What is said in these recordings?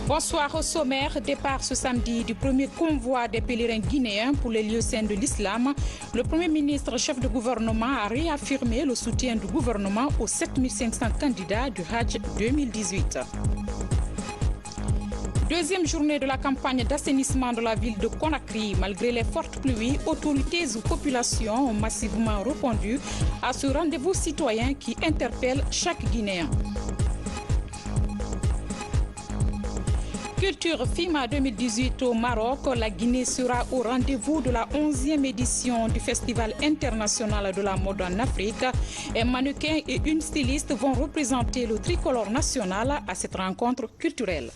Bonsoir au sommaire. Départ ce samedi du premier convoi des pèlerins guinéens pour les lieux saints de l'islam. Le Premier ministre, chef de gouvernement, a réaffirmé le soutien du gouvernement aux 7500 candidats du Hajj 2018. Deuxième journée de la campagne d'assainissement de la ville de Conakry. Malgré les fortes pluies, autorités ou populations ont massivement répondu à ce rendez-vous citoyen qui interpelle chaque Guinéen. Culture FIMA 2018 au Maroc, la Guinée sera au rendez-vous de la 11e édition du Festival international de la mode en Afrique. Un mannequin et une styliste vont représenter le tricolore national à cette rencontre culturelle.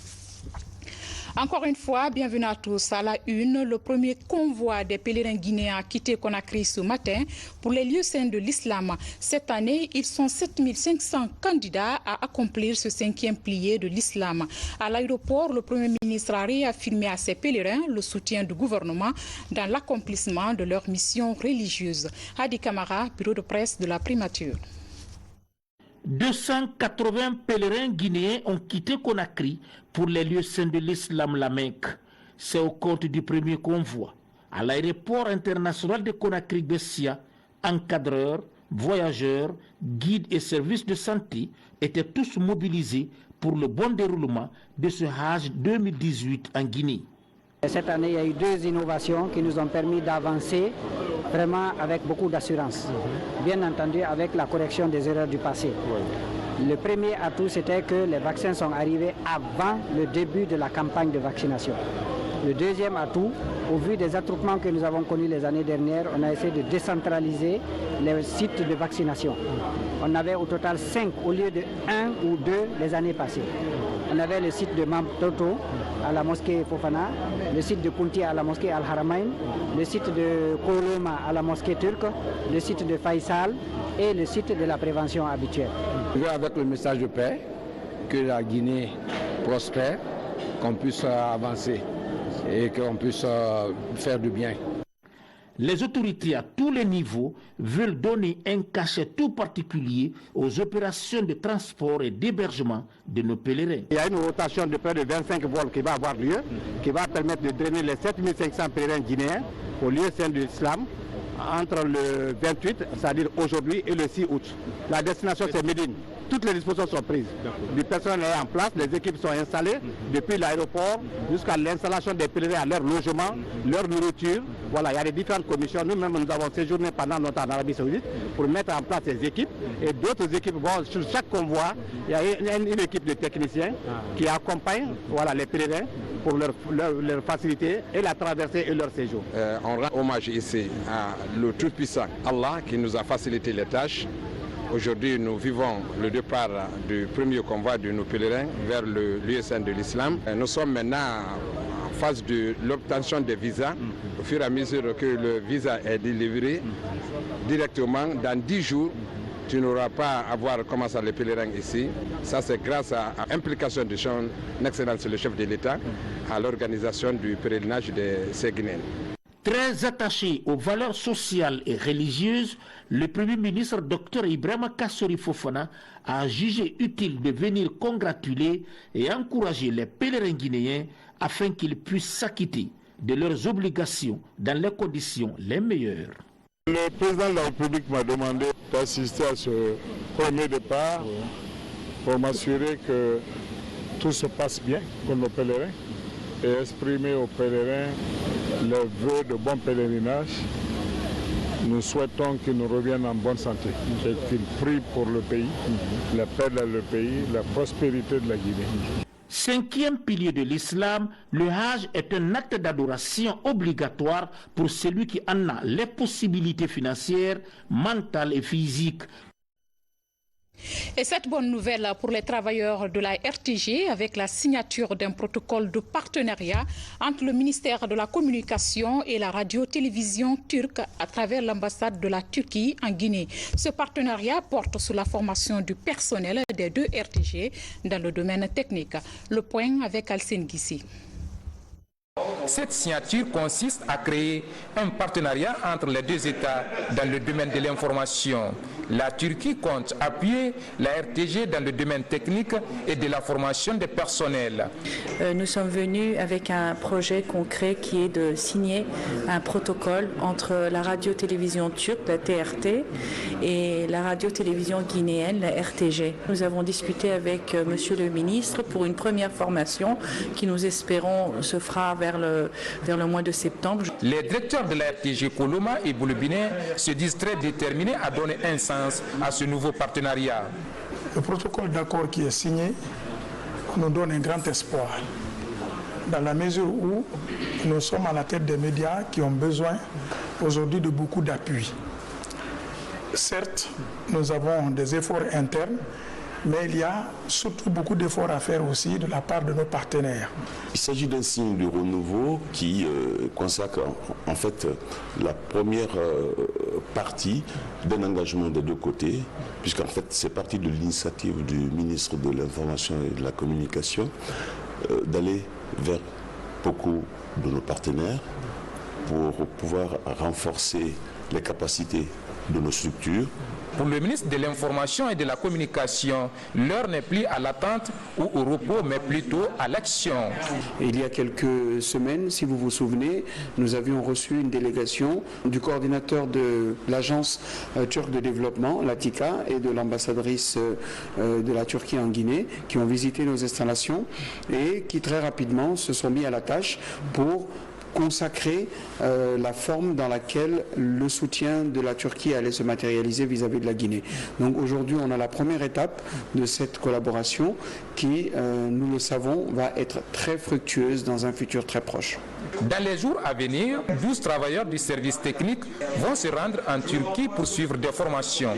Encore une fois, bienvenue à tous. À la une, le premier convoi des pèlerins guinéens a quitté Conakry ce matin pour les lieux saints de l'islam. Cette année, ils sont 7500 candidats à accomplir ce 5e pilier de l'islam. À l'aéroport, le Premier ministre a réaffirmé à ses pèlerins le soutien du gouvernement dans l'accomplissement de leur mission religieuse. Hadi Kamara, bureau de presse de la primature. 280 pèlerins guinéens ont quitté Conakry pour les lieux saints de l'islam, la Mecque. C'est au compte du premier convoi. À l'aéroport international de Conakry-Bessia, encadreurs, voyageurs, guides et services de santé étaient tous mobilisés pour le bon déroulement de ce Hajj 2018 en Guinée. Cette année, il y a eu 2 innovations qui nous ont permis d'avancer vraiment avec beaucoup d'assurance. Bien entendu, avec la correction des erreurs du passé. Le premier atout, c'était que les vaccins sont arrivés avant le début de la campagne de vaccination. Le deuxième atout, au vu des attroupements que nous avons connus les années dernières, on a essayé de décentraliser les sites de vaccination. On avait au total 5 au lieu de 1 ou 2 les années passées. On avait le site de Mamtoto à la mosquée Fofana, le site de Kunti à la mosquée Al-Haramain, le site de Koloma à la mosquée turque, le site de Faisal et le site de la prévention habituelle. Avec le message de paix, que la Guinée prospère, qu'on puisse avancer et qu'on puisse faire du bien. Les autorités à tous les niveaux veulent donner un cachet tout particulier aux opérations de transport et d'hébergement de nos pèlerins. Il y a une rotation de près de 25 vols qui va avoir lieu, qui va permettre de drainer les 7500 pèlerins guinéens au lieu saint de l'islam entre le 28, c'est-à-dire aujourd'hui, et le 6 août. La destination c'est Médine. Toutes les dispositions sont prises. Du personnel est en place, les équipes sont installées depuis l'aéroport jusqu'à l'installation des pèlerins à leur logement, leur nourriture. Voilà, il y a des différentes commissions. Nous-mêmes, nous avons séjourné pendant notre temps en Arabie Saoudite pour mettre en place ces équipes. Et d'autres équipes vont sur chaque convoi. Il y a une équipe de techniciens qui accompagne les pèlerins pour leur faciliter et la traversée et leur séjour. On rend hommage ici à le Tout-Puissant, Allah, qui nous a facilité les tâches. Aujourd'hui, nous vivons le départ du premier convoi de nos pèlerins vers le lieu saint de l'islam. Nous sommes maintenant en phase de l'obtention des visas. Au fur et à mesure que le visa est délivré, directement, dans 10 jours, tu n'auras pas à voir comment ça les pèlerins ici. Ça, c'est grâce à l'implication de son Excellence le chef de l'État à l'organisation du pèlerinage des Séguinéens. Très attaché aux valeurs sociales et religieuses, le Premier ministre Dr Ibrahima Kassori Fofana a jugé utile de venir congratuler et encourager les pèlerins guinéens afin qu'ils puissent s'acquitter de leurs obligations dans les conditions les meilleures. Le président de la République m'a demandé d'assister à ce premier départ pour m'assurer que tout se passe bien pour nos pèlerins et exprimer aux pèlerins les vœux de bon pèlerinage. Nous souhaitons qu'ils nous reviennent en bonne santé et qu'ils prient pour le pays, la paix dans le pays, la prospérité de la Guinée. 5e pilier de l'islam, le Hajj est un acte d'adoration obligatoire pour celui qui en a les possibilités financières, mentales et physiques. Et cette bonne nouvelle pour les travailleurs de la RTG avec la signature d'un protocole de partenariat entre le ministère de la Communication et la radio-télévision turque à travers l'ambassade de la Turquie en Guinée. Ce partenariat porte sur la formation du personnel des 2 RTG dans le domaine technique. Le point avec Alcine Guissi. Cette signature consiste à créer un partenariat entre les deux États dans le domaine de l'information. La Turquie compte appuyer la RTG dans le domaine technique et de la formation des personnels. Nous sommes venus avec un projet concret qui est de signer un protocole entre la radio-télévision turque, la TRT, et la radio-télévision guinéenne, la RTG. Nous avons discuté avec Monsieur le ministre pour une première formation qui, nous espérons, se fera vers le mois de septembre. Les directeurs de la RTG Koloma et Boulebine se disent très déterminés à donner un sens à ce nouveau partenariat. Le protocole d'accord qui est signé nous donne un grand espoir, dans la mesure où nous sommes à la tête des médias qui ont besoin aujourd'hui de beaucoup d'appui. Certes, nous avons des efforts internes, mais il y a surtout beaucoup d'efforts à faire aussi de la part de nos partenaires. Il s'agit d'un signe de renouveau qui consacre en fait la première partie d'un engagement des deux côtés, puisqu'en fait c'est parti de l'initiative du ministre de l'Information et de la Communication d'aller vers beaucoup de nos partenaires pour pouvoir renforcer les capacités de nos structures. Pour le ministre de l'Information et de la Communication, l'heure n'est plus à l'attente ou au repos, mais plutôt à l'action. Il y a quelques semaines, si vous vous souvenez, nous avions reçu une délégation du coordinateur de l'agence turque de développement, l'ATICA, et de l'ambassadrice de la Turquie en Guinée, qui ont visité nos installations et qui très rapidement se sont mis à la tâche pour consacrer la forme dans laquelle le soutien de la Turquie allait se matérialiser vis-à-vis de la Guinée. Donc aujourd'hui, on a la première étape de cette collaboration qui, nous le savons, va être très fructueuse dans un futur très proche. Dans les jours à venir, 12 travailleurs du service technique vont se rendre en Turquie pour suivre des formations.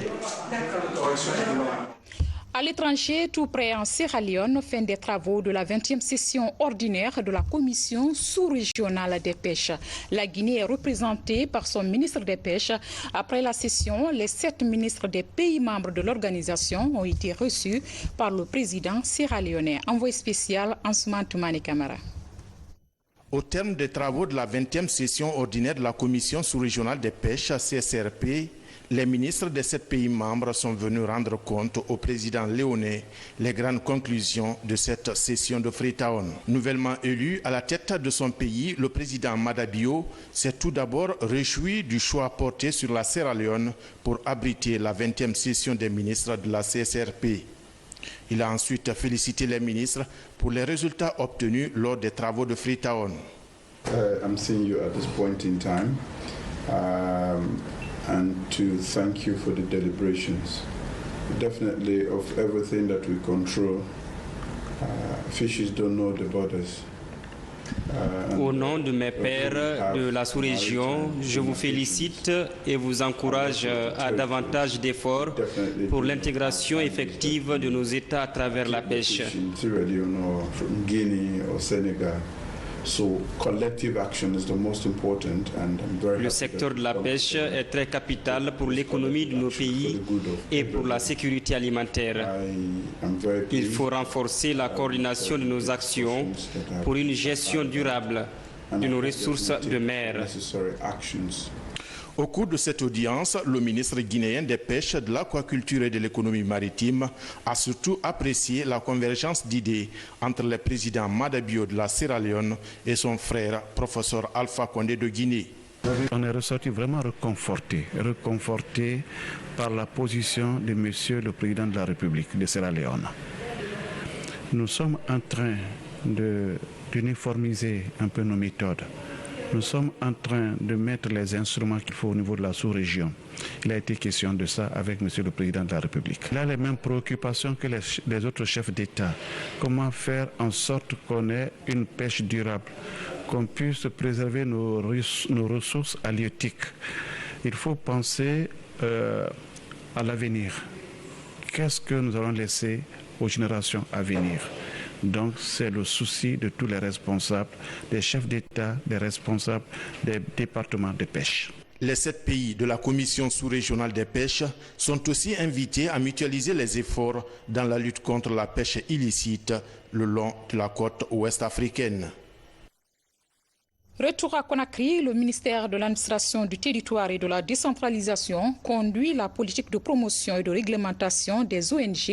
À l'étranger, tout près en Sierra Leone, fin des travaux de la 20e session ordinaire de la Commission sous-régionale des pêches. La Guinée est représentée par son ministre des Pêches. Après la session, les 7 ministres des pays membres de l'organisation ont été reçus par le président sierra-léonais. Envoyé spécial Ansoumane Toumani Camara. Au terme des travaux de la 20e session ordinaire de la Commission sous-régionale des pêches, CSRP, les ministres de 7 pays membres sont venus rendre compte au président léonais les grandes conclusions de cette session de Freetown. Nouvellement élu à la tête de son pays, le président Madabio s'est tout d'abord réjoui du choix porté sur la Sierra Leone pour abriter la 20e session des ministres de la CSRP. Il a ensuite félicité les ministres pour les résultats obtenus lors des travaux de Freetown. I'm seeing you at this point in time. And to thank you for the deliberations. Definitely, of everything that we control, fishes don't know the borders. Au nom de mes pairs de la sous-région, je vous félicite et vous encourage à davantage d'efforts pour l'intégration effective de nos États à travers la pêche. Le secteur de la pêche est très capital pour l'économie de nos pays et pour la sécurité alimentaire. Il faut renforcer la coordination de nos actions pour une gestion durable de nos ressources de mer. Au cours de cette audience, le ministre guinéen des Pêches, de l'Aquaculture et de l'Économie maritime a surtout apprécié la convergence d'idées entre le président Madabio de la Sierra Leone et son frère, professeur Alpha Condé de Guinée. On est ressorti vraiment réconforté par la position de monsieur le président de la République de Sierra Leone. Nous sommes en train d'uniformiser un peu nos méthodes. Nous sommes en train de mettre les instruments qu'il faut au niveau de la sous-région. Il a été question de ça avec monsieur le président de la République. Il a les mêmes préoccupations que les autres chefs d'État. Comment faire en sorte qu'on ait une pêche durable, qu'on puisse préserver nos ressources halieutiques. Il faut penser à l'avenir. Qu'est-ce que nous allons laisser aux générations à venir? Donc c'est le souci de tous les responsables, des chefs d'État, des responsables des départements de pêche. Les 7 pays de la Commission sous-régionale des pêches sont aussi invités à mutualiser les efforts dans la lutte contre la pêche illicite le long de la côte ouest africaine. Retour à Conakry, le ministère de l'administration du territoire et de la décentralisation conduit la politique de promotion et de réglementation des ONG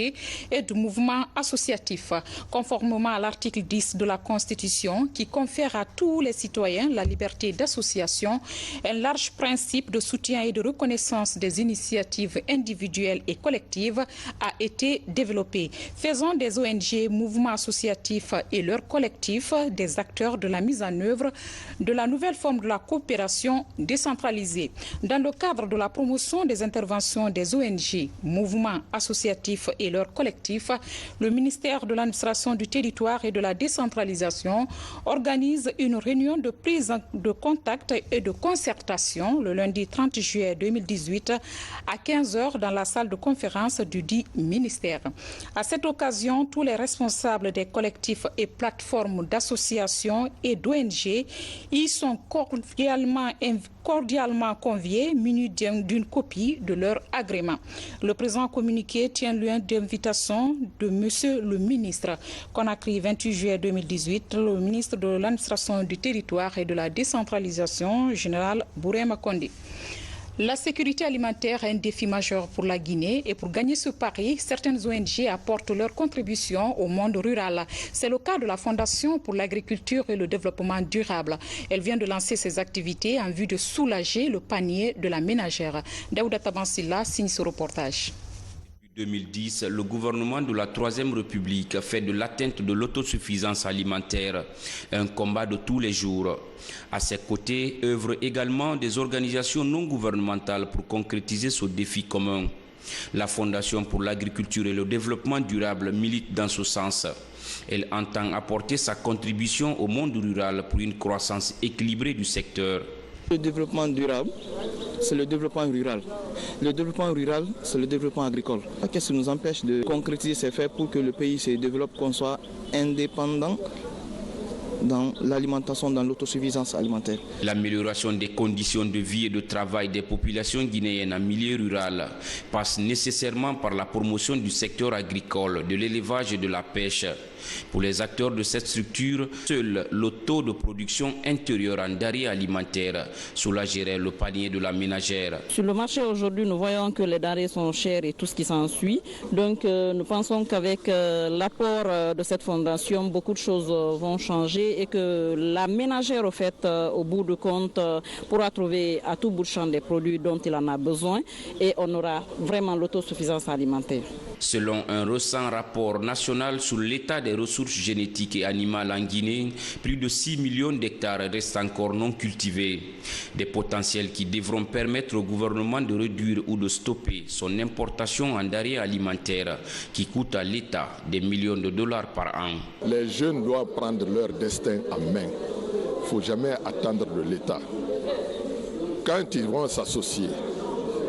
et du mouvement associatif, conformément à l'article 10 de la Constitution qui confère à tous les citoyens la liberté d'association. Un large principe de soutien et de reconnaissance des initiatives individuelles et collectives a été développé, faisant des ONG, mouvements associatifs et leurs collectifs des acteurs de la mise en œuvre de la nouvelle forme de la coopération décentralisée. Dans le cadre de la promotion des interventions des ONG, mouvements associatifs et leurs collectifs, le ministère de l'administration du territoire et de la décentralisation organise une réunion de prise de contact et de concertation le lundi 30 juillet 2018 à 15h dans la salle de conférence du dit ministère. À cette occasion, tous les responsables des collectifs et plateformes d'associations et d'ONG y sont cordialement conviés, munis d'une copie de leur agrément. Le présent communiqué tient lieu d'invitation de Monsieur le ministre. Conakry, 28 juillet 2018, le ministre de l'administration du territoire et de la décentralisation, général Bourema Kondé. La sécurité alimentaire est un défi majeur pour la Guinée et pour gagner ce pari, certaines ONG apportent leur contribution au monde rural. C'est le cas de la Fondation pour l'agriculture et le développement durable. Elle vient de lancer ses activités en vue de soulager le panier de la ménagère. Daouda Tabansila signe ce reportage. 2010, le gouvernement de la Troisième République fait de l'atteinte de l'autosuffisance alimentaire un combat de tous les jours. À ses côtés, œuvrent également des organisations non gouvernementales pour concrétiser ce défi commun. La Fondation pour l'agriculture et le développement durable milite dans ce sens. Elle entend apporter sa contribution au monde rural pour une croissance équilibrée du secteur. Le développement durable, c'est le développement rural. Le développement rural, c'est le développement agricole. Qu'est-ce qui nous empêche de concrétiser ces faits pour que le pays se développe, qu'on soit indépendant dans l'alimentation, dans l'autosuffisance alimentaire. L'amélioration des conditions de vie et de travail des populations guinéennes en milieu rural passe nécessairement par la promotion du secteur agricole, de l'élevage et de la pêche. Pour les acteurs de cette structure, seul le taux de production intérieure en denrées alimentaires soulagerait le panier de la ménagère. Sur le marché aujourd'hui, nous voyons que les denrées sont chères et tout ce qui s'ensuit. Donc nous pensons qu'avec l'apport de cette fondation, beaucoup de choses vont changer et que la ménagère, au fait, au bout de compte, pourra trouver à tout bout de champ des produits dont il en a besoin et on aura vraiment l'autosuffisance alimentaire. Selon un récent rapport national sur l'état des ressources génétiques et animales en Guinée, plus de 6 millions d'hectares restent encore non cultivés. Des potentiels qui devront permettre au gouvernement de réduire ou de stopper son importation en denrées alimentaires qui coûte à l'État des millions de dollars par an. Les jeunes doivent prendre leur destin en main. Il ne faut jamais attendre de l'État. Quand ils vont s'associer,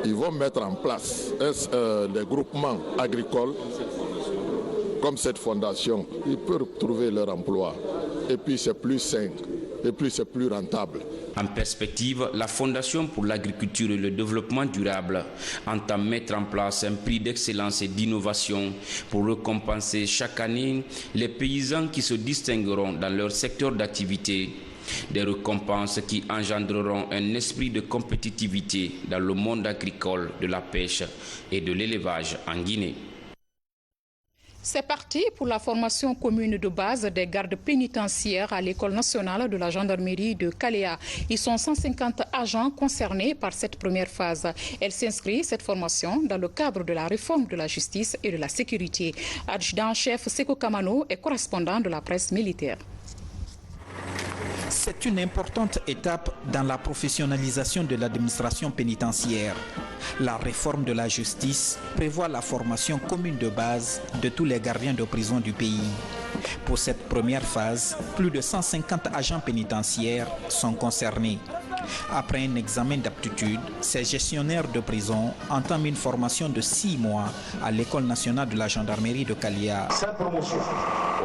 ils vont mettre en place des groupements agricoles comme cette fondation. Ils peuvent trouver leur emploi et puis c'est plus sain et puis c'est plus rentable. En perspective, la Fondation pour l'agriculture et le développement durable entend mettre en place un prix d'excellence et d'innovation pour récompenser chaque année les paysans qui se distingueront dans leur secteur d'activité. Des récompenses qui engendreront un esprit de compétitivité dans le monde agricole, de la pêche et de l'élevage en Guinée. C'est parti pour la formation commune de base des gardes pénitentiaires à l'École nationale de la gendarmerie de Kaléa. Ils sont 150 agents concernés par cette première phase. Elle s'inscrit, cette formation, dans le cadre de la réforme de la justice et de la sécurité. Adjudant-chef Seko Kamano est correspondant de la presse militaire. C'est une importante étape dans la professionnalisation de l'administration pénitentiaire. La réforme de la justice prévoit la formation commune de base de tous les gardiens de prison du pays. Pour cette première phase, plus de 150 agents pénitentiaires sont concernés. Après un examen d'aptitude, ces gestionnaires de prison entament une formation de 6 mois à l'École nationale de la gendarmerie de Kaléa. Cette promotion,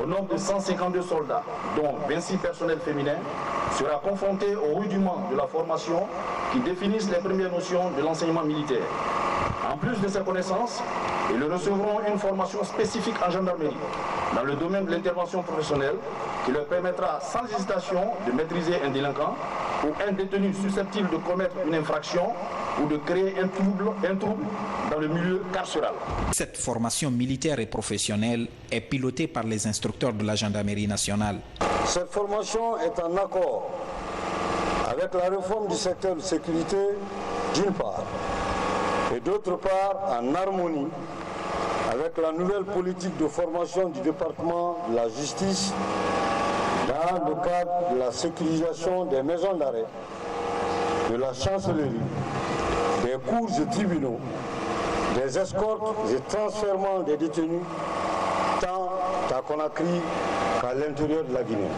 au nombre de 152 soldats, dont 26 personnels féminins, sera confrontée aux rudiments de la formation qui définissent les premières notions de l'enseignement militaire. En plus de ces connaissances, ils recevront une formation spécifique en gendarmerie dans le domaine de l'intervention professionnelle, qui leur permettra sans hésitation de maîtriser un délinquant ou un détenu susceptible de commettre une infraction ou de créer un trouble dans le milieu carcéral. Cette formation militaire et professionnelle est pilotée par les instructeurs de la gendarmerie nationale. Cette formation est en accord avec la réforme du secteur de sécurité d'une part et d'autre part en harmonie avec la nouvelle politique de formation du département de la justice dans le cadre de la sécurisation des maisons d'arrêt, de la chancellerie, des cours et tribunaux, des escortes et transfèrements des détenus tant à Conakry qu'à l'intérieur de la Guinée.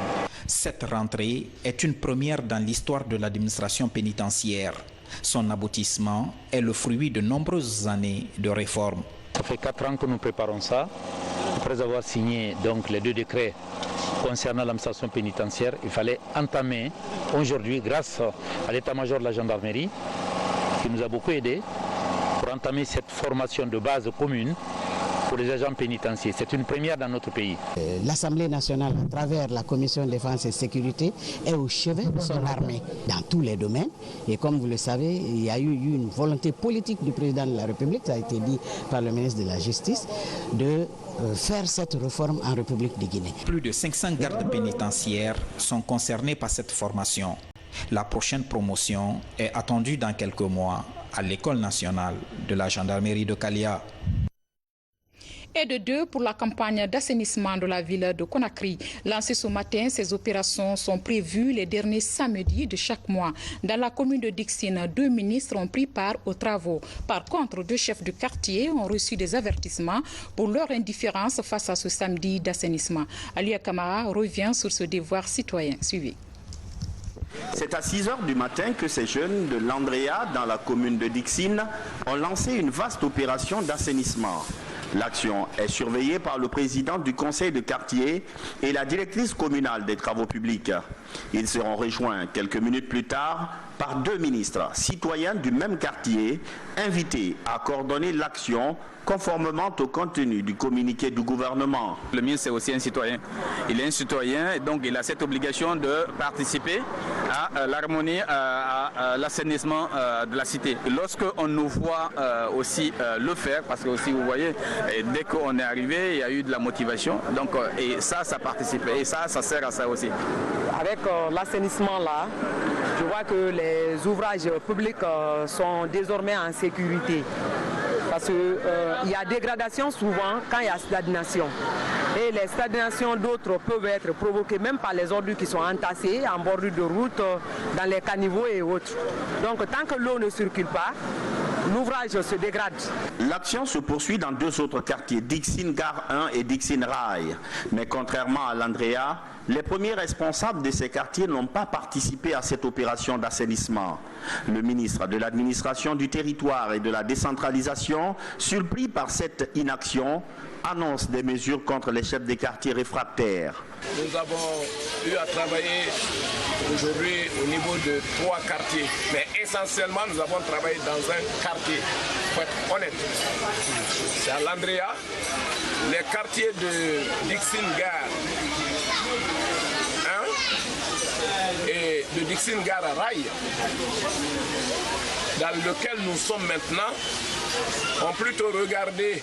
Cette rentrée est une première dans l'histoire de l'administration pénitentiaire. Son aboutissement est le fruit de nombreuses années de réformes. Ça fait 4 ans que nous préparons ça. Après avoir signé donc, les 2 décrets concernant l'administration pénitentiaire, il fallait entamer aujourd'hui, grâce à l'état-major de la gendarmerie, qui nous a beaucoup aidés, pour entamer cette formation de base commune pour les agents pénitentiaires. C'est une première dans notre pays. L'Assemblée nationale, à travers la Commission défense et sécurité, est au chevet de son armée dans tous les domaines. Et comme vous le savez, il y a eu une volonté politique du président de la République, ça a été dit par le ministre de la Justice, de faire cette réforme en République de Guinée. Plus de 500 gardes pénitentiaires sont concernés par cette formation. La prochaine promotion est attendue dans quelques mois à l'École nationale de la gendarmerie de Kalia. Et de 2 pour la campagne d'assainissement de la ville de Conakry. Lancée ce matin, ces opérations sont prévues les derniers samedis de chaque mois. Dans la commune de Dixine, 2 ministres ont pris part aux travaux. Par contre, 2 chefs de quartier ont reçu des avertissements pour leur indifférence face à ce samedi d'assainissement. Alia Kamara revient sur ce devoir citoyen. Suivez. C'est à 6 h du matin que ces jeunes de l'Andrea, dans la commune de Dixine, ont lancé une vaste opération d'assainissement. L'action est surveillée par le président du conseil de quartier et la directrice communale des travaux publics. Ils seront rejoints quelques minutes plus tard par 2 ministres citoyens du même quartier, invités à coordonner l'action conformément au contenu du communiqué du gouvernement. Le ministre est aussi un citoyen. Il est un citoyen et donc il a cette obligation de participer à l'harmonie, à l'assainissement de la cité. Lorsqu'on nous voit aussi le faire, parce que aussi vous voyez, dès qu'on est arrivé, il y a eu de la motivation. Donc, et ça participe. Et ça sert à ça aussi. Avec l'assainissement là, je vois que les ouvrages publics sont désormais en sécurité. Parce qu'il y a dégradation souvent quand il y a stagnation. Et les stagnations d'autres peuvent être provoquées même par les ordures qui sont entassées en bordure de route, dans les caniveaux et autres. Donc tant que l'eau ne circule pas, l'ouvrage se dégrade. L'action se poursuit dans 2 autres quartiers, Dixine Gare 1 et Dixine Rail. Mais contrairement à l'Andrea, les premiers responsables de ces quartiers n'ont pas participé à cette opération d'assainissement. Le ministre de l'administration du territoire et de la décentralisation, surpris par cette inaction, annonce des mesures contre les chefs des quartiers réfractaires. Nous avons eu à travailler aujourd'hui au niveau de 3 quartiers, mais essentiellement nous avons travaillé dans un quartier, pour être honnête. C'est à l'Andrea, les quartiers de Dixine Gare 1 et de Dixine Gare Rail, dans lequel nous sommes maintenant, ont plutôt regardé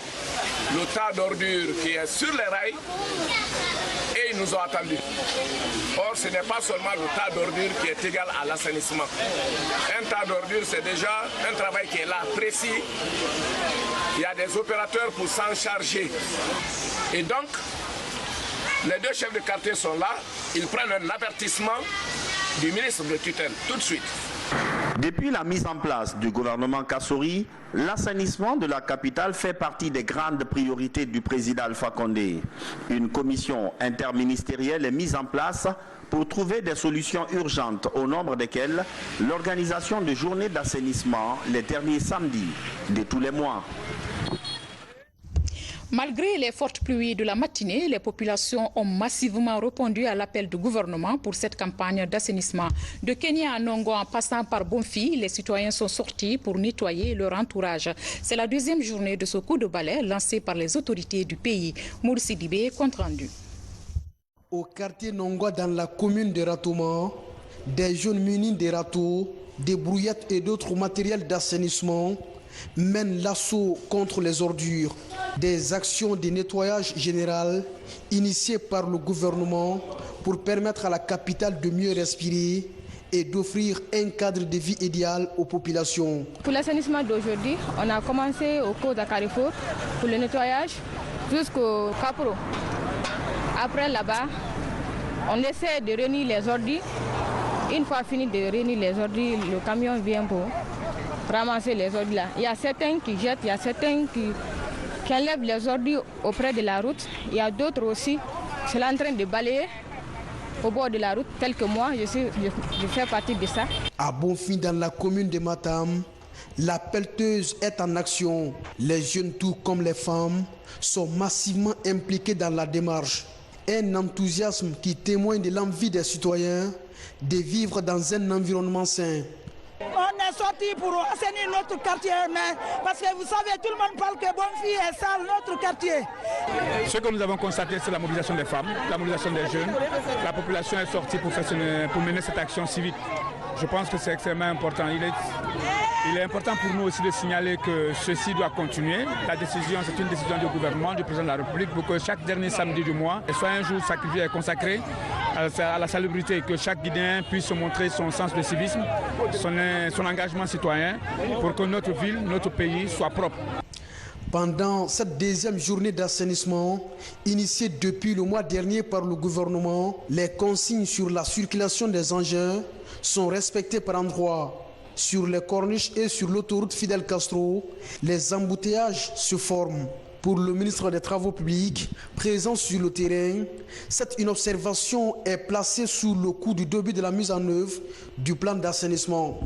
le tas d'ordures qui est sur les rails et ils nous ont attendus. Or, ce n'est pas seulement le tas d'ordures qui est égal à l'assainissement. Un tas d'ordures, c'est déjà un travail qui est là, précis. Il y a des opérateurs pour s'en charger. Et donc, les 2 chefs de quartier sont là. Ils prennent un avertissement du ministre de tutelle, tout de suite. Depuis la mise en place du gouvernement Kassori, l'assainissement de la capitale fait partie des grandes priorités du président Alpha Condé. Une commission interministérielle est mise en place pour trouver des solutions urgentes, au nombre desquelles l'organisation de journées d'assainissement les derniers samedis de tous les mois. Malgré les fortes pluies de la matinée, les populations ont massivement répondu à l'appel du gouvernement pour cette campagne d'assainissement. De Kenya à Nongo en passant par Bonfi, les citoyens sont sortis pour nettoyer leur entourage. C'est la 2e journée de ce coup de balai lancé par les autorités du pays. Moursidibé, compte rendu. Au quartier Nongwa, dans la commune de Ratouma, des jeunes munis de râteaux, des brouillettes et d'autres matériels d'assainissement mènent l'assaut contre les ordures. Des actions de nettoyage général initiées par le gouvernement pour permettre à la capitale de mieux respirer et d'offrir un cadre de vie idéal aux populations. Pour l'assainissement d'aujourd'hui, on a commencé au cours de Carrefour pour le nettoyage jusqu'au Capro. Après là-bas, on essaie de réunir les ordures. Une fois fini de réunir les ordures, le camion vient pour ramasser les ordures là. Il y a certains qui jettent, il y a certains qui enlèvent les ordures auprès de la route. Il y a d'autres aussi, c'est là en train de balayer au bord de la route, tel que moi, je fais partie de ça. À Bonfim, dans la commune de Matam, la pelleteuse est en action. Les jeunes, tout comme les femmes, sont massivement impliqués dans la démarche. Un enthousiasme qui témoigne de l'envie des citoyens de vivre dans un environnement sain. On est sorti pour assainir notre quartier, mais parce que vous savez, tout le monde parle que Bonfim est sale, notre quartier. Ce que nous avons constaté, c'est la mobilisation des femmes, la mobilisation des jeunes. La population est sortie pour mener cette action civique. Je pense que c'est extrêmement important. Il est important pour nous aussi de signaler que ceci doit continuer. La décision, c'est une décision du gouvernement, du président de la République, pour que chaque dernier samedi du mois soit un jour sacrifié et consacré à la salubrité, que chaque Guinéen puisse montrer son sens de civisme, son engagement citoyen, pour que notre ville, notre pays soit propre. Pendant cette deuxième journée d'assainissement, initiée depuis le mois dernier par le gouvernement, les consignes sur la circulation des engins sont respectées par endroits. Sur les corniches et sur l'autoroute Fidel Castro, les embouteillages se forment. Pour le ministre des Travaux publics, présent sur le terrain, cette inobservation est placée sous le coup du début de la mise en œuvre du plan d'assainissement.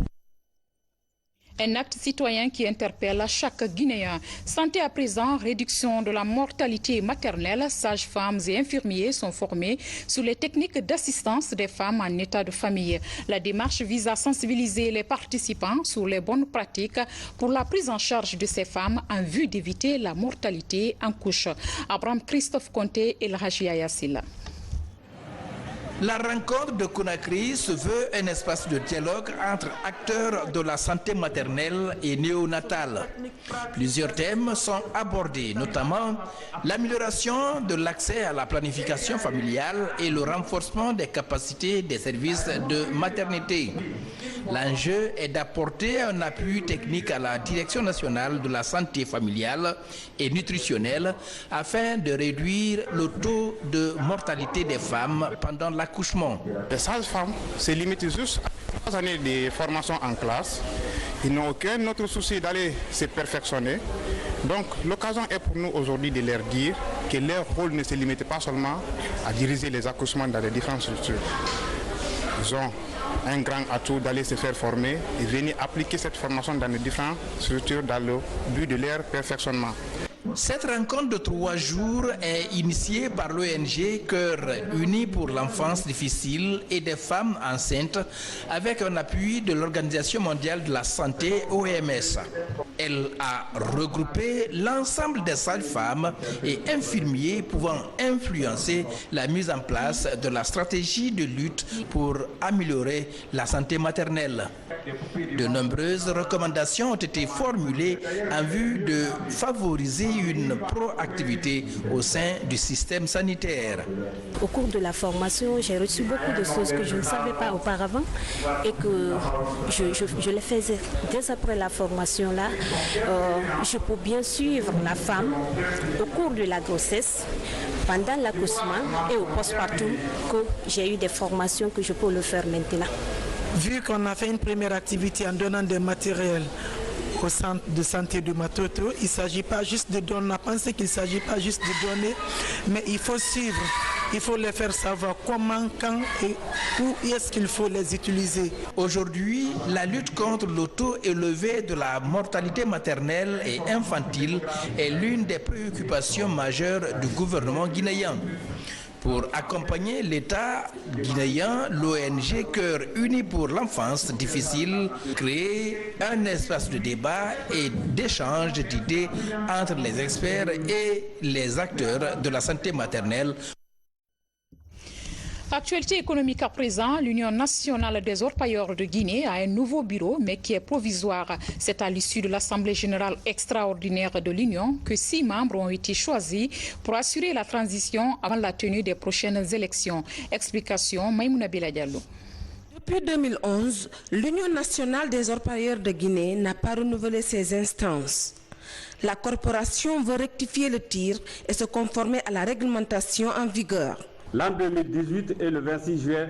Un acte citoyen qui interpelle chaque Guinéen. Santé à présent, réduction de la mortalité maternelle. Sages-femmes et infirmiers sont formés sur les techniques d'assistance des femmes en état de famille. La démarche vise à sensibiliser les participants sur les bonnes pratiques pour la prise en charge de ces femmes en vue d'éviter la mortalité en couche. Abraham Christophe Conté et Lahaji Ayassila. La rencontre de Conakry se veut un espace de dialogue entre acteurs de la santé maternelle et néonatale. Plusieurs thèmes sont abordés, notamment l'amélioration de l'accès à la planification familiale et le renforcement des capacités des services de maternité. L'enjeu est d'apporter un appui technique à la Direction nationale de la santé familiale et nutritionnelle afin de réduire le taux de mortalité des femmes pendant l'accouchement. Les sages-femmes se limitent juste à 3 années de formation en classe. Ils n'ont aucun autre souci d'aller se perfectionner. Donc l'occasion est pour nous aujourd'hui de leur dire que leur rôle ne se limite pas seulement à diriger les accouchements dans les différentes structures. Ils ont un grand atout d'aller se faire former et venir appliquer cette formation dans les différentes structures dans le but de leur perfectionnement. Cette rencontre de 3 jours est initiée par l'ONG Cœur Uni pour l'enfance difficile et des femmes enceintes avec un appui de l'Organisation mondiale de la santé OMS. Elle a regroupé l'ensemble des sages-femmes et infirmiers pouvant influencer la mise en place de la stratégie de lutte pour améliorer la santé maternelle. De nombreuses recommandations ont été formulées en vue de favoriser une proactivité au sein du système sanitaire. Au cours de la formation, j'ai reçu beaucoup de choses que je ne savais pas auparavant et que je les faisais dès après la formation là. Je peux bien suivre la femme au cours de la grossesse, pendant l'accouchement et au postpartum, que j'ai eu des formations que je peux le faire maintenant. Vu qu'on a fait une première activité en donnant des matériels au centre de santé de Matoto, il ne s'agit pas juste de donner, on a pensé qu'il ne s'agit pas juste de donner, mais il faut suivre, il faut les faire savoir comment, quand et où est-ce qu'il faut les utiliser. Aujourd'hui, la lutte contre le taux élevé de la mortalité maternelle et infantile est l'une des préoccupations majeures du gouvernement guinéen. Pour accompagner l'État guinéen, l'ONG Cœur Uni pour l'enfance difficile crée un espace de débat et d'échange d'idées entre les experts et les acteurs de la santé maternelle. Actualité économique à présent, l'Union nationale des orpailleurs de Guinée a un nouveau bureau, mais qui est provisoire. C'est à l'issue de l'Assemblée générale extraordinaire de l'Union que 6 membres ont été choisis pour assurer la transition avant la tenue des prochaines élections. Explication, Maïmouna Biladialou. Depuis 2011, l'Union nationale des orpailleurs de Guinée n'a pas renouvelé ses instances. La corporation veut rectifier le tir et se conformer à la réglementation en vigueur. L'an 2018 et le 26 juillet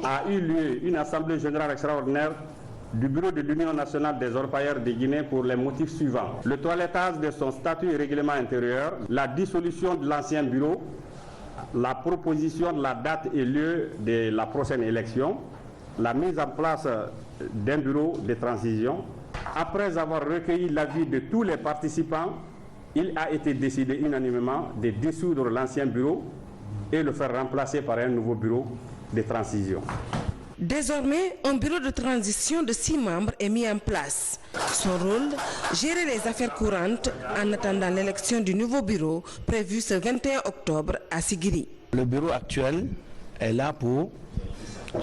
a eu lieu une assemblée générale extraordinaire du bureau de l'Union nationale des orpailleurs de Guinée pour les motifs suivants. Le toilettage de son statut et règlement intérieur, la dissolution de l'ancien bureau, la proposition de la date et lieu de la prochaine élection, la mise en place d'un bureau de transition. Après avoir recueilli l'avis de tous les participants, il a été décidé unanimement de dissoudre l'ancien bureau et le faire remplacer par un nouveau bureau de transition. Désormais, un bureau de transition de 6 membres est mis en place. Son rôle, gérer les affaires courantes en attendant l'élection du nouveau bureau prévu ce 21 octobre à Sigiri. Le bureau actuel est là pour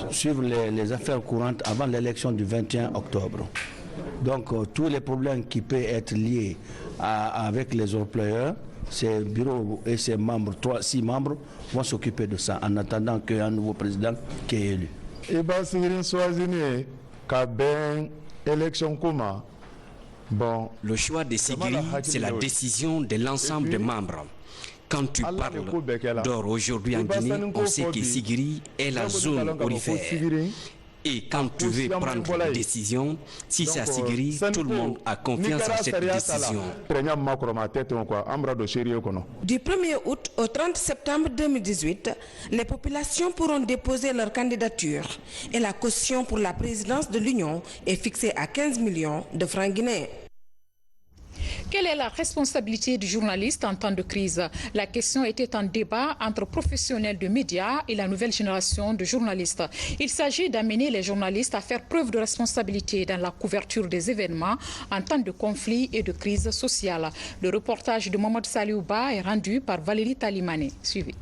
suivre les affaires courantes avant l'élection du 21 octobre. Donc tous les problèmes qui peuvent être liés avec les employeurs, ces bureaux et ces membres, 6 membres, vont s'occuper de ça en attendant qu'il y ait un nouveau président qui est élu. Le choix de Sigiri, c'est la décision de l'ensemble des membres. Quand tu parles d'or aujourd'hui en Guinée, on sait que Sigiri est la zone aurifère. Et quand tu veux prendre une décision, si c'est à Sigiri, tout le monde a confiance en cette décision. Du 1er août au 30 septembre 2018, les populations pourront déposer leur candidature et la caution pour la présidence de l'Union est fixée à 15 millions de francs guinéens. Quelle est la responsabilité du journaliste en temps de crise? La question était en débat entre professionnels de médias et la nouvelle génération de journalistes. Il s'agit d'amener les journalistes à faire preuve de responsabilité dans la couverture des événements en temps de conflit et de crise sociale. Le reportage de Mohamed Saliouba est rendu par Valérie Talimane. Suivez.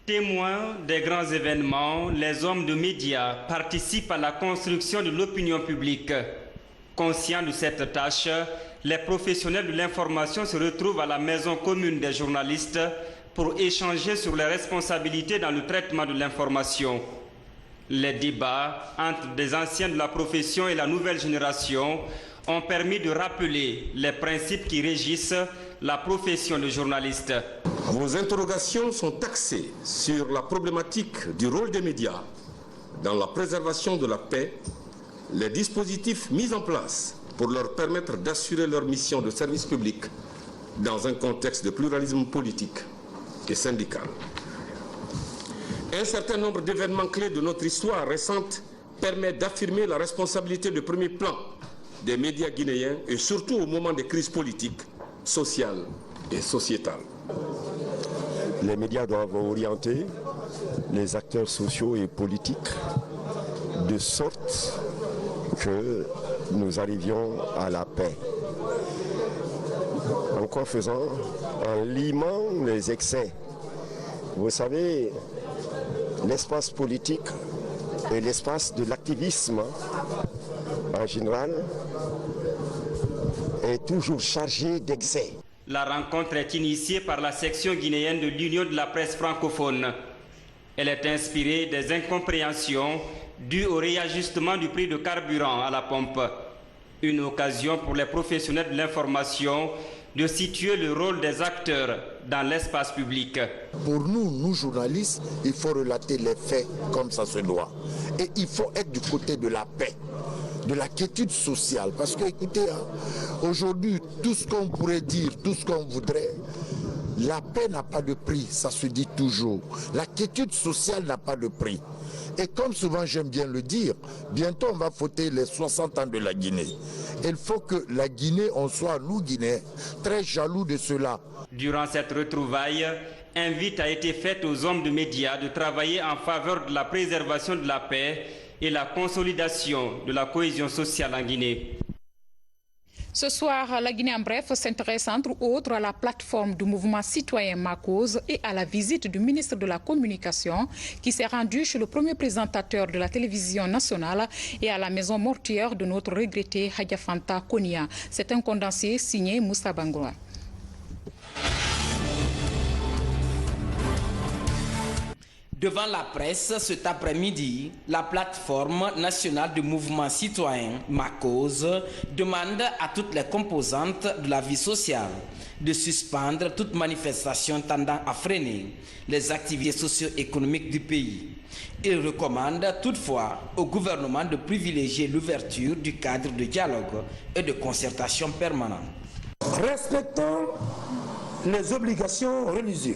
Témoins des grands événements, les hommes de médias participent à la construction de l'opinion publique. Conscients de cette tâche, les professionnels de l'information se retrouvent à la maison commune des journalistes pour échanger sur les responsabilités dans le traitement de l'information. Les débats entre des anciens de la profession et la nouvelle génération ont permis de rappeler les principes qui régissent la profession de journaliste. Vos interrogations sont axées sur la problématique du rôle des médias dans la préservation de la paix, les dispositifs mis en place pour leur permettre d'assurer leur mission de service public dans un contexte de pluralisme politique et syndical. Un certain nombre d'événements clés de notre histoire récente permettent d'affirmer la responsabilité de premier plan des médias guinéens et surtout au moment des crises politiques, sociales et sociétales. Les médias doivent orienter les acteurs sociaux et politiques de sorte que nous arrivions à la paix. En quoi faisant? En limant les excès. Vous savez, l'espace politique et l'espace de l'activisme en général est toujours chargé d'excès. La rencontre est initiée par la section guinéenne de l'Union de la presse francophone. Elle est inspirée des incompréhensions dues au réajustement du prix de carburant à la pompe. Une occasion pour les professionnels de l'information de situer le rôle des acteurs dans l'espace public. Pour nous journalistes, il faut relater les faits comme ça se doit. Et il faut être du côté de la paix, de la quiétude sociale. Parce que, écoutez, aujourd'hui, tout ce qu'on pourrait dire, tout ce qu'on voudrait, la paix n'a pas de prix, ça se dit toujours. La quiétude sociale n'a pas de prix. Et comme souvent j'aime bien le dire, bientôt on va fêter les 60 ans de la Guinée. Il faut que la Guinée, on soit, nous Guinéens, très jaloux de cela. Durant cette retrouvaille, invite a été faite aux hommes de médias de travailler en faveur de la préservation de la paix et la consolidation de la cohésion sociale en Guinée. Ce soir, la Guinée en bref s'intéresse entre autres à la plateforme du mouvement citoyen Ma Cause et à la visite du ministre de la Communication qui s'est rendu chez le premier présentateur de la télévision nationale et à la maison mortuaire de notre regretté Hadja Fanta Konia. C'est un condensé signé Moussa Bangoua. Devant la presse, cet après-midi, la plateforme nationale du mouvement citoyen Ma Cause demande à toutes les composantes de la vie sociale de suspendre toute manifestation tendant à freiner les activités socio-économiques du pays. Il recommande toutefois au gouvernement de privilégier l'ouverture du cadre de dialogue et de concertation permanente. Respectant les obligations religieuses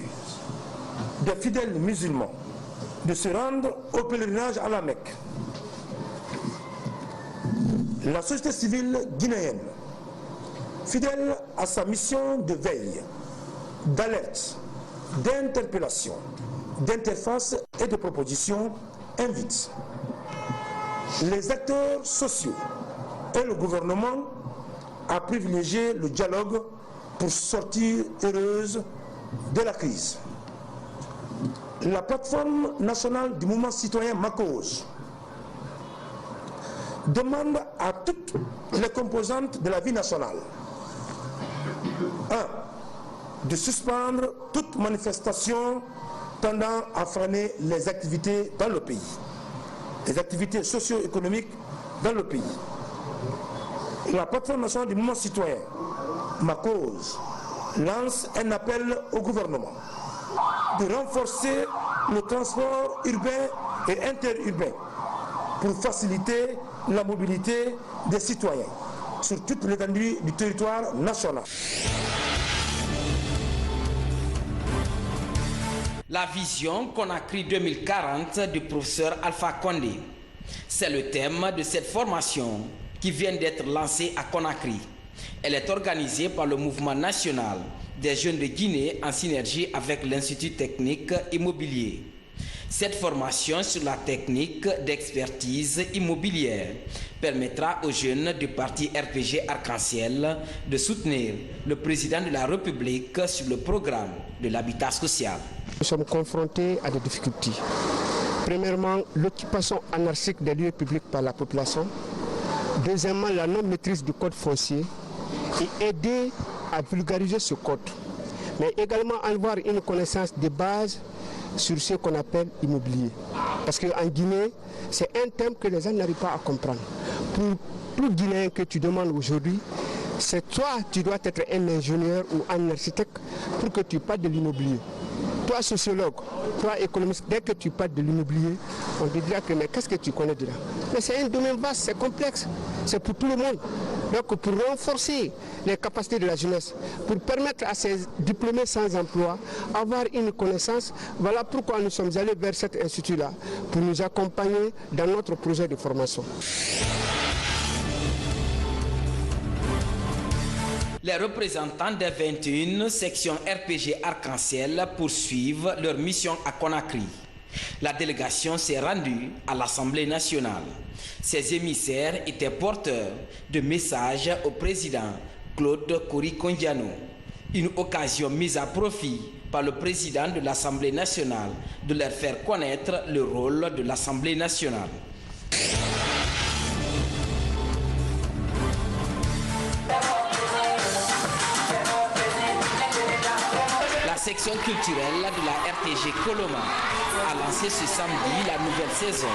des fidèles musulmans de se rendre au pèlerinage à la Mecque, la société civile guinéenne, fidèle à sa mission de veille, d'alerte, d'interpellation, d'interface et de proposition, invite les acteurs sociaux et le gouvernement à privilégier le dialogue pour sortir heureuse de la crise. La plateforme nationale du mouvement citoyen Ma Cause demande à toutes les composantes de la vie nationale 1. De suspendre toute manifestation tendant à freiner les activités dans le pays, les activités socio-économiques dans le pays. La plateforme nationale du mouvement citoyen Ma Cause lance un appel au gouvernement de renforcer le transport urbain et interurbain pour faciliter la mobilité des citoyens sur toute l'étendue du territoire national. La vision Conakry 2040 du professeur Alpha Condé. C'est le thème de cette formation qui vient d'être lancée à Conakry. Elle est organisée par le mouvement national des jeunes de Guinée en synergie avec l'Institut technique immobilier. Cette formation sur la technique d'expertise immobilière permettra aux jeunes du parti RPG Arc-en-Ciel de soutenir le président de la République sur le programme de l'habitat social. Nous sommes confrontés à des difficultés. Premièrement, l'occupation anarchique des lieux publics par la population. Deuxièmement, la non-maîtrise du code foncier et aider à vulgariser ce code, mais également avoir une connaissance de base sur ce qu'on appelle immobilier. Parce qu'en Guinée, c'est un thème que les gens n'arrivent pas à comprendre. Pour tout Guinéen que tu demandes aujourd'hui, c'est toi, tu dois être un ingénieur ou un architecte pour que tu parles de l'immobilier. Toi, sociologue, toi, économiste, dès que tu parles de l'immobilier, on te dira que mais qu'est-ce que tu connais de là? Mais c'est un domaine vaste, c'est complexe, c'est pour tout le monde. Donc pour renforcer les capacités de la jeunesse, pour permettre à ces diplômés sans emploi d'avoir une connaissance, voilà pourquoi nous sommes allés vers cet institut-là, pour nous accompagner dans notre projet de formation. Les représentants des 21 sections RPG Arc-en-Ciel poursuivent leur mission à Conakry. La délégation s'est rendue à l'Assemblée nationale. Ces émissaires étaient porteurs de messages au président Claude Kori-Kondiano. Une occasion mise à profit par le président de l'Assemblée nationale de leur faire connaître le rôle de l'Assemblée nationale. La section culturelle de la RTG Coloma a lancé ce samedi la nouvelle saison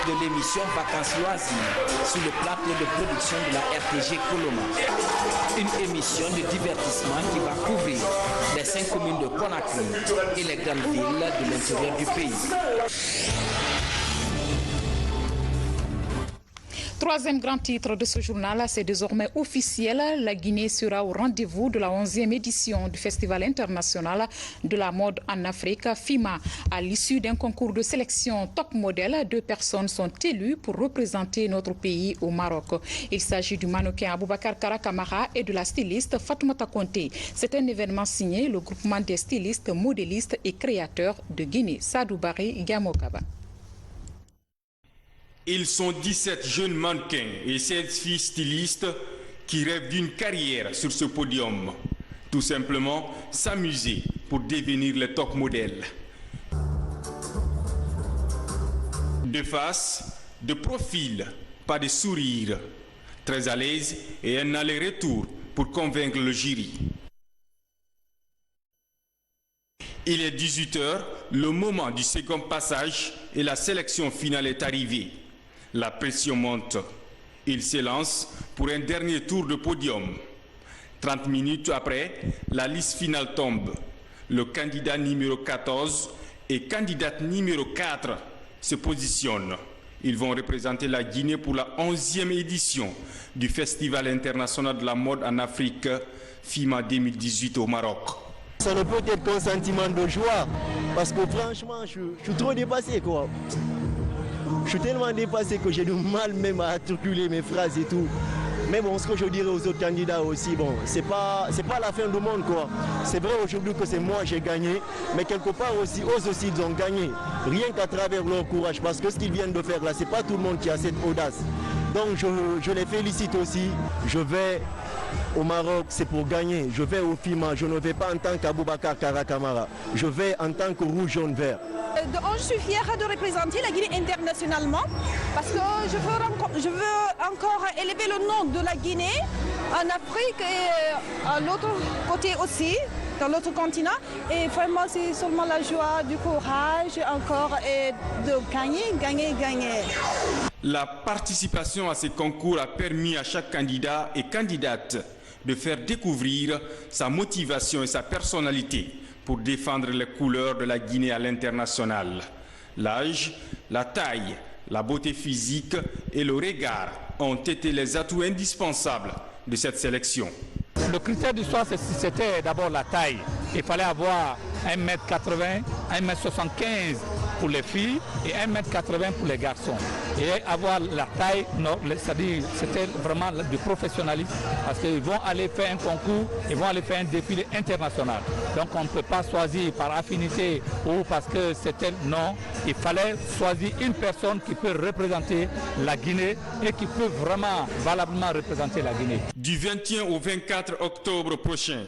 de l'émission Vacances Loisirs sur le plateau de production de la RTG Coloma. Une émission de divertissement qui va couvrir les 5 communes de Conakry et les grandes villes de l'intérieur du pays. Troisième grand titre de ce journal, c'est désormais officiel. La Guinée sera au rendez-vous de la 11e édition du Festival international de la mode en Afrique, FIMA. À l'issue d'un concours de sélection top modèle, 2 personnes sont élues pour représenter notre pays au Maroc. Il s'agit du mannequin Aboubacar Karakamara et de la styliste Fatoumata Konté. C'est un événement signé le groupement des stylistes, modélistes et créateurs de Guinée. Sadou Bari Gamokaba. Ils sont 17 jeunes mannequins et 16 filles stylistes qui rêvent d'une carrière sur ce podium. Tout simplement s'amuser pour devenir le top modèle. De face, de profil, pas de sourire. Très à l'aise et un aller-retour pour convaincre le jury. Il est 18h, le moment du second passage et la sélection finale est arrivée. La pression monte. Il s'élance pour un dernier tour de podium. 30 minutes après, la liste finale tombe. Le candidat numéro 14 et candidate numéro 4 se positionnent. Ils vont représenter la Guinée pour la 11e édition du Festival international de la mode en Afrique, FIMA 2018 au Maroc. Ça ne peut être qu'un sentiment de joie, parce que franchement, je suis trop dépassé, quoi. Je suis tellement dépassé que j'ai du mal même à articuler mes phrases et tout. Mais bon, ce que je dirais aux autres candidats aussi, bon, c'est pas la fin du monde, quoi. C'est vrai aujourd'hui que c'est moi j'ai gagné, mais quelque part aussi, eux aussi ils ont gagné. Rien qu'à travers leur courage, parce que ce qu'ils viennent de faire là, c'est pas tout le monde qui a cette audace. Donc je les félicite aussi. Je vais au Maroc, c'est pour gagner. Je vais au FIMA, je ne vais pas en tant qu'Aboubacar Karakamara. Je vais en tant que rouge, jaune, vert. Je suis fière de représenter la Guinée internationalement parce que je veux encore élever le nom de la Guinée en Afrique et à l'autre côté aussi, dans l'autre continent. Et vraiment, c'est seulement la joie, du courage encore et de gagner. La participation à ces concours a permis à chaque candidat et candidate de faire découvrir sa motivation et sa personnalité pour défendre les couleurs de la Guinée à l'international. L'âge, la taille, la beauté physique et le regard ont été les atouts indispensables de cette sélection. Le critère du choix, c'était d'abord la taille. Il fallait avoir 1m80, 1m75 pour les filles et 1m80 pour les garçons. Et avoir la taille, c'est-à-dire c'était vraiment du professionnalisme parce qu'ils vont aller faire un concours, ils vont aller faire un défilé international. Donc on ne peut pas choisir par affinité ou parce que c'était non. Il fallait choisir une personne qui peut représenter la Guinée et qui peut vraiment valablement représenter la Guinée. Du 21 au 24 octobre prochain,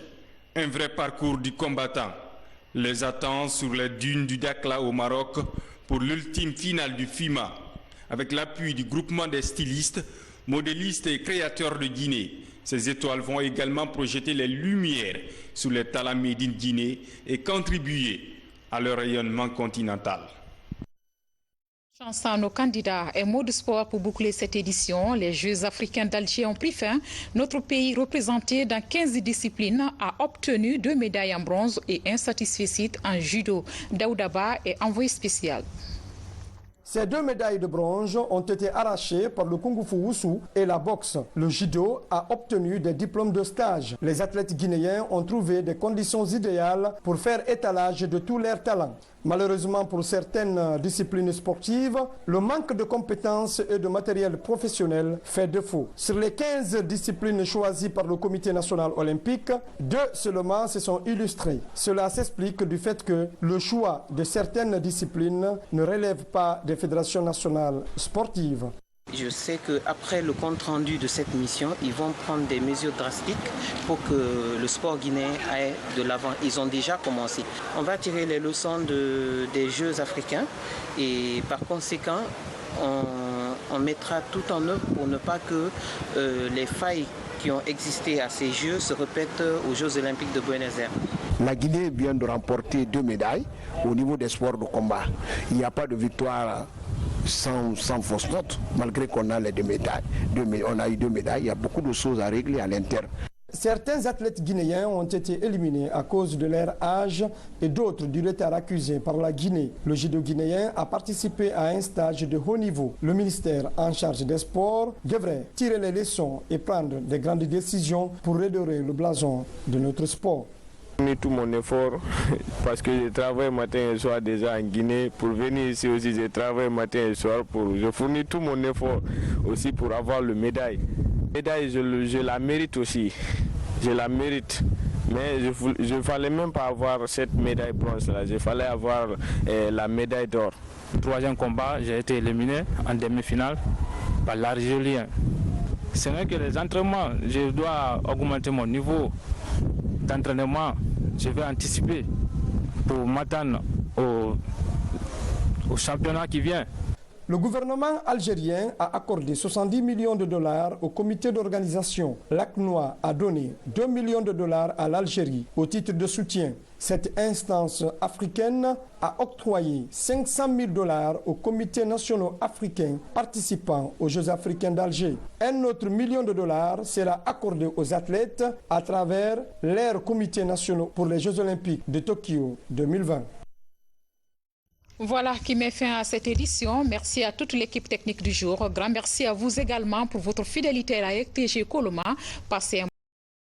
un vrai parcours du combattant les attend sur les dunes du Dakhla au Maroc pour l'ultime finale du FIMA, avec l'appui du groupement des stylistes, modélistes et créateurs de Guinée. Ces étoiles vont également projeter les lumières sur les talents made in Guinée et contribuer à leur rayonnement continental. Chance à nos candidats et mots de sport pour boucler cette édition. Les Jeux africains d'Alger ont pris fin. Notre pays, représenté dans 15 disciplines, a obtenu 2 médailles en bronze et un satisfecit en judo. Daoudaba est envoyé spécial. Ces 2 médailles de bronze ont été arrachées par le Kung Fu Wushu et la boxe. Le judo a obtenu des diplômes de stage. Les athlètes guinéens ont trouvé des conditions idéales pour faire étalage de tous leurs talents. Malheureusement pour certaines disciplines sportives, le manque de compétences et de matériel professionnel fait défaut. Sur les 15 disciplines choisies par le Comité national olympique, 2 seulement se sont illustrées. Cela s'explique du fait que le choix de certaines disciplines ne relève pas des fédérations nationales sportives. Je sais qu'après le compte-rendu de cette mission, ils vont prendre des mesures drastiques pour que le sport guinéen aille de l'avant. Ils ont déjà commencé. On va tirer les leçons des Jeux africains et par conséquent, on mettra tout en œuvre pour ne pas que les failles qui ont existé à ces Jeux se répètent aux Jeux olympiques de Buenos Aires. La Guinée vient de remporter 2 médailles au niveau des sports de combat. Il n'y a pas de victoire sans fausse note, malgré qu'on a les 2 médailles. On a eu 2 médailles, il y a beaucoup de choses à régler à l'interne. Certains athlètes guinéens ont été éliminés à cause de leur âge et d'autres du retard accusé par la Guinée. Le judo guinéen a participé à un stage de haut niveau. Le ministère en charge des sports devrait tirer les leçons et prendre de grandes décisions pour redorer le blason de notre sport. J'ai mis tout mon effort parce que je travaille matin et soir déjà en Guinée. Pour venir ici aussi, je travaille matin et soir. Je fournis tout mon effort aussi pour avoir le médaille. La médaille, je la mérite aussi. Je la mérite. Mais je ne fallait même pas avoir cette médaille bronze là. Il fallait avoir la médaille d'or. 3e combat, j'ai été éliminé en demi-finale par l'Algérien. Ce n'est que les entraînements. Je dois augmenter mon niveau d'entraînement. Je vais anticiper pour m'attendre au championnat qui vient. Le gouvernement algérien a accordé 70 millions de dollars au comité d'organisation. L'ACNOA a donné 2 millions de dollars à l'Algérie au titre de soutien. Cette instance africaine a octroyé 500 000 dollars aux comités nationaux africains participant aux Jeux africains d'Alger. Un autre million de dollars sera accordé aux athlètes à travers leurs comités nationaux pour les Jeux olympiques de Tokyo 2020. Voilà qui met fin à cette édition. Merci à toute l'équipe technique du jour. Grand merci à vous également pour votre fidélité à la RTG Coloma. Passez un